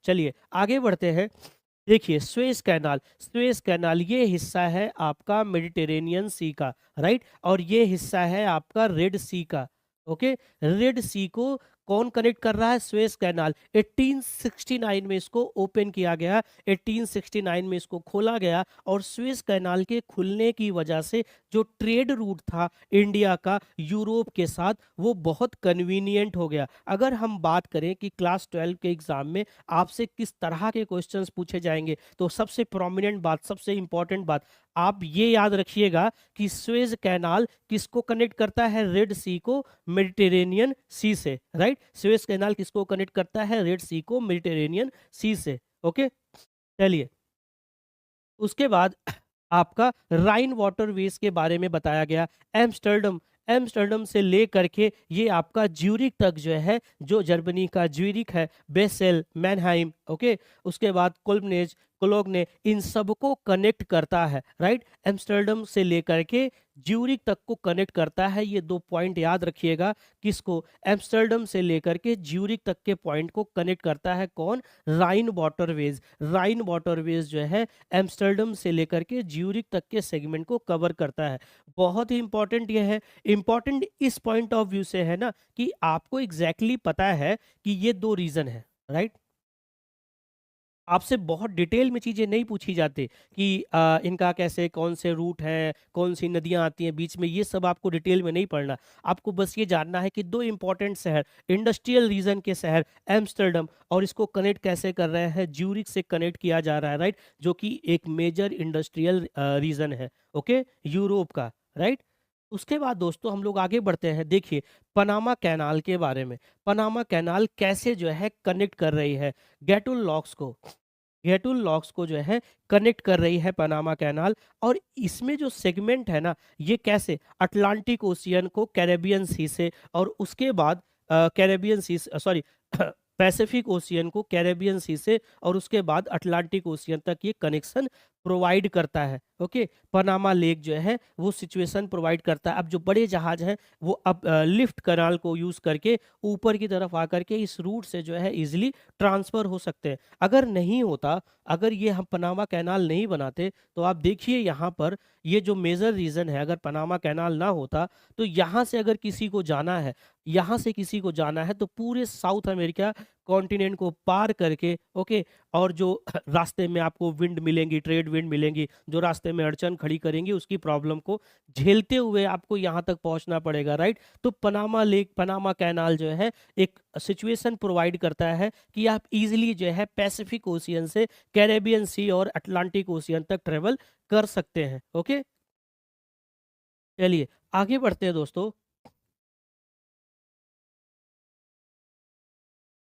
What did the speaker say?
चलिए आगे बढ़ते हैं। देखिए स्वेज कैनाल ये हिस्सा है आपका मेडिटेरेनियन सी का, राइट, और ये हिस्सा है आपका रेड सी का। ओके, रेड सी को कौन कनेक्ट कर रहा है? Suez canal. 1869 में इसको ओपन किया गया, 1869 में इसको खोला गया, और स्वेज कैनाल के खुलने की वजह से जो ट्रेड रूट था इंडिया का यूरोप के साथ, वो बहुत कन्वीनियंट हो गया। अगर हम बात करें कि क्लास 12 के एग्जाम में आपसे किस तरह के क्वेश्चंस पूछे जाएंगे, तो सबसे प्रोमिनेंट बात, सबसे इंपॉर्टेंट बात आप ये याद रखिएगा कि स्वेज कैनाल किसको कनेक्ट करता है? रेड सी को मेडिटेरेनियन सी से, राइट। स्वेज कैनाल किसको कनेक्ट करता है? रेड सी को मेडिटेरेनियन सी से। ओके, चलिए उसके बाद आपका राइन वाटरवेज के बारे में बताया गया। एम्स्टर्डम, एम्स्टर्डम से ले करके ये आपका ज्यूरिक तक जो है, जो जर्मनी का ज्यूरिक है, बेसेल, मैनहाइम, ओके, उसके बाद कोल्बनेज, कोलोग्ने, इन सबको कनेक्ट करता है, राइट। एम्स्टर्डम से लेकर के ज्यूरिक तक को कनेक्ट करता है। ये दो पॉइंट याद रखिएगा। किसको? एम्स्टर्डम से लेकर के ज्यूरिक तक के पॉइंट को कनेक्ट करता है कौन? राइन वाटरवेज। राइन वाटरवेज जो है एम्स्टर्डम से लेकर के ज्यूरिक तक के सेगमेंट को कवर करता है। बहुत ही इंपॉर्टेंट ये है। इंपॉर्टेंट इस पॉइंट ऑफ व्यू से है ना कि आपको एग्जैक्टली पता है कि ये दो रीजन है, राइट। आपसे बहुत डिटेल में चीज़ें नहीं पूछी जाती कि इनका कैसे, कौन से रूट हैं, कौन सी नदियाँ आती हैं बीच में, ये सब आपको डिटेल में नहीं पढ़ना। आपको बस ये जानना है कि दो इंपॉर्टेंट शहर, इंडस्ट्रियल रीजन के शहर, एम्स्टर्डम, और इसको कनेक्ट कैसे कर रहे हैं? ज्यूरिक से कनेक्ट किया जा रहा है, राइट, जो कि एक मेजर इंडस्ट्रियल रीजन है, ओके, यूरोप का, राइट। उसके बाद दोस्तों हम लोग आगे बढ़ते हैं। देखिए पनामा कैनाल के बारे में। पनामा कैनाल कैसे जो है कनेक्ट कर रही है गेटुल लॉक्स को, गेटुल लॉक्स को जो है कनेक्ट कर रही है पनामा कैनाल। और इसमें जो सेगमेंट है ना, ये कैसे अटलांटिक ओशियन को कैरेबियन सी से, और उसके बाद Caribbean sea, sorry Pacific ocean को कैरेबियन सी से, और उसके बाद अटलांटिक ओशियन तक ये कनेक्शन प्रोवाइड करता है। ओके, पनामा लेक जो है वो सिचुएशन प्रोवाइड करता है। अब जो बड़े जहाज हैं वो अब लिफ्ट कैनाल को यूज करके ऊपर की तरफ आकर के इस रूट से जो है इजिली ट्रांसफर हो सकते हैं। अगर नहीं होता, अगर ये हम पनामा कैनाल नहीं बनाते, तो आप देखिए यहाँ पर ये जो मेजर रीजन है, अगर पनामा कैनाल ना होता तो यहाँ से अगर किसी को जाना है, यहाँ से किसी को जाना है तो पूरे साउथ अमेरिका कॉन्टिनेंट को पार करके, ओके, और जो रास्ते में आपको विंड मिलेंगी, ट्रेड विंड मिलेंगी, जो रास्ते में अड़चन खड़ी करेंगी, उसकी प्रॉब्लम को झेलते हुए आपको यहाँ तक पहुँचना पड़ेगा, राइट। तो पनामा लेक, पनामा कैनाल जो है एक सिचुएशन प्रोवाइड करता है कि आप इजीली जो है पैसिफिक ओशियन से कैरेबियन सी और अटलांटिक ओशियन तक ट्रेवल कर सकते हैं। ओके, चलिए आगे बढ़ते हैं दोस्तों।